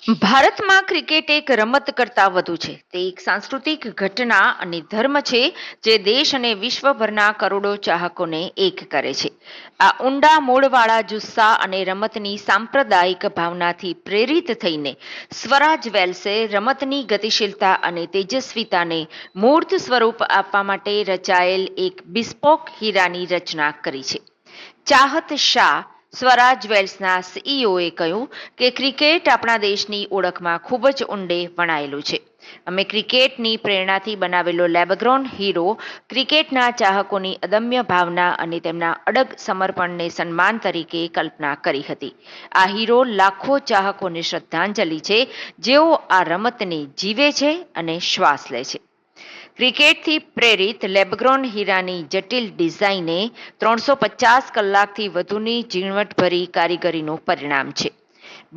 ભારતમાં ક્રિકેટ એક રમત કરતાં વધુ છે. તે એક સાંસ્કૃતિક ઘટના અને ધર્મ છે જે દેશ અને વિશ્વભરના કરોડો ચાહકોને એક કરે છે. આ ઊંડા મૂળવાળા જુસ્સા અને રમતની સાંપ્રદાયિક ભાવનાથી પ્રેરિત થઈને સ્વરાજ વેલ્સે રમતની ગતિશીલતા અને તેજસ્વીતાને મૂર્ત સ્વરૂપ આપવા માટે રચાયેલ એક બિસ્પોક હીરાની રચના કરી છે. ચાહત શાહ સ્વરાજ વેલ્સના સીઈઓએ કહ્યું કે ક્રિકેટ આપણા દેશની ઓળખમાં ખૂબ જ ઊંડે વણાયેલું છે. અમે ક્રિકેટની પ્રેરણાથી બનાવેલો લેબગ્રોન હીરો ક્રિકેટના ચાહકોની અદમ્ય ભાવના અને તેમના અડગ સમર્પણને સન્માન તરીકે કલ્પના કરી હતી. આ હીરો લાખો ચાહકોને શ્રદ્ધાંજલિ છે જેઓ આ રમતને જીવે છે અને શ્વાસ લે છે. ક્રિકેટથી પ્રેરિત લેબગ્રોન હીરાની જટિલ ડિઝાઇને 350 કલાકથી વધુની ઝીણવટભરી કારીગરીનું પરિણામ છે.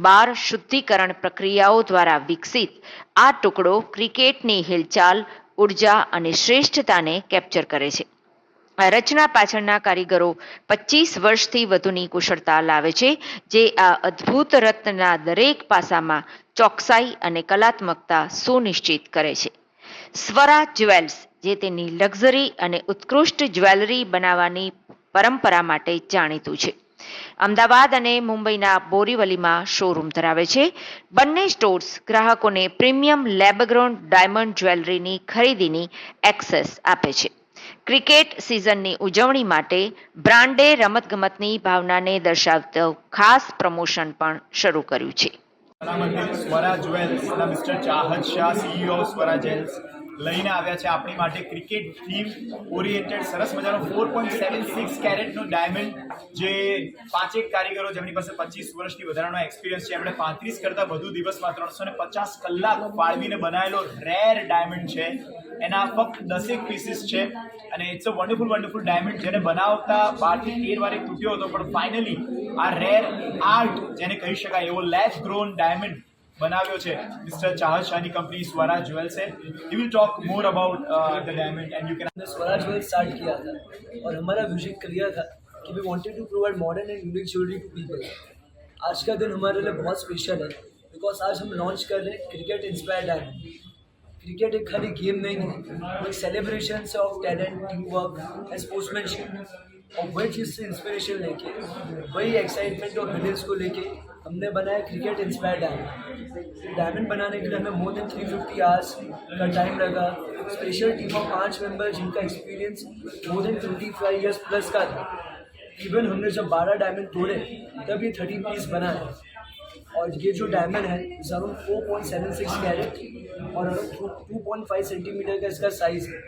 12 શુદ્ધિકરણ પ્રક્રિયાઓ દ્વારા વિકસિત આ ટુકડો ક્રિકેટની હિલચાલ, ઉર્જા અને શ્રેષ્ઠતાને કેપ્ચર કરે છે. આ રચના પાછળના કારીગરો 25 વર્ષથી વધુની કુશળતા લાવે છે, જે આ અદ્ભુત રત્નના દરેક પાસામાં ચોકસાઈ અને કલાત્મકતા સુનિશ્ચિત કરે છે. સ્વરા જ્વેલ્સ, જે તેની લક્ઝરી અને ઉત્કૃષ્ટ જ્વેલરી બનાવવાની પરંપરા માટે જાણીતું છે, અમદાવાદ અને મુંબઈના બોરીવલીમાં શોરૂમ ધરાવે છે. બંને સ્ટોર્સ ગ્રાહકોને પ્રીમિયમ લેબગ્રોન ડાયમંડ જ્વેલરીની ખરીદીની એક્સેસ આપે છે. ક્રિકેટ સિઝનની ઉજવણી માટે બ્રાન્ડે રમતગમતની ભાવનાને દર્શાવતો ખાસ પ્રમોશન પણ શરૂ કર્યું છે. સ્વરા જ્વેલ્સના mister Chahat Shah, CEO of Swara jewels, લઈને આવ્યા છે આપણી માટે ક્રિકેટ થીમ ઓરિએન્ટેડ સરસ મજાનો 4.76 કેરેટનો ડાયમંડ, જે 5 કારીગરો જેમની પાસે 25 વર્ષથી વધારાનો એક્સપિરિયન્સ છે, એમણે 35 કરતાં વધુ દિવસમાં 350 કલાક ફાળવીને બનાવેલો રેર ડાયમંડ છે. એના ફક્ત 10 પીસીસ છે અને ઇટ્સ અ વન્ડરફુલ ડાયમંડ, જેને બનાવતા 12 થી 13 વારે તૂટ્યો હતો, પણ ફાઇનલી આ રેર આર્ટ જેને કહી શકાય એવો લેબ ગ્રોન ડાયમંડ बनाव्यो छे मिस्टर चाहत शाह की कंपनी स्वरा ज्वेल्स है. He will talk more about the diamond and you can. हमने स्वरा ज्वेल्स स्टार्ट किया था और हमारा विजन क्लियर था कि we wanted to provide modern and unique jewellery to people. आज का दिन हमारे लिए बहुत स्पेशल है बिकॉज आज हम लॉन्च कर रहे हैं क्रिकेट इंस्पायर्ड डायमंड. क्रिकेट एक खाली गेम नहीं है, वो एक सेलिब्रेशन है of talent, team work and sportsmanship. और वही चीज़ से इंस्पिरेशन लेके, वही एक्साइटमेंट और मिलियंस को लेके हमने बनाया क्रिकेट इंस्पायर्ड डायमंड. डायमंड बनाने के लिए हमें मोर देन 350 आवर्स का टाइम लगा. स्पेशल टीम ऑफ 5 मेंबर जिनका experience more than 25 years plus का था. इवन हमने जब 12 डायमंड तोड़े तब ये 30 पीस बना है. और ये जो डायमंड है इस अराउंड 4.76 कैरेट और अराउंड 2.5 सेंटीमीटर का इसका साइज है.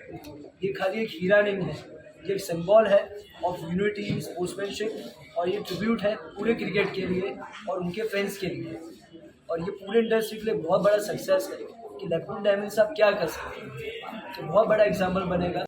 ये खाली एक हीरा नहीं है, ये एक सिंबल है ऑफ यूनिटी, स्पोर्ट्समैनशिप, और ये ट्रिब्यूट है पूरे क्रिकेट के लिए और उनके फैंस के लिए. और ये पूरे इंडस्ट्री के लिए बहुत बड़ा सक्सेस है कि लेबग्रोन डायमंड से आप क्या कर सकते हैं. तो बहुत बड़ा एग्जाम्पल बनेगा.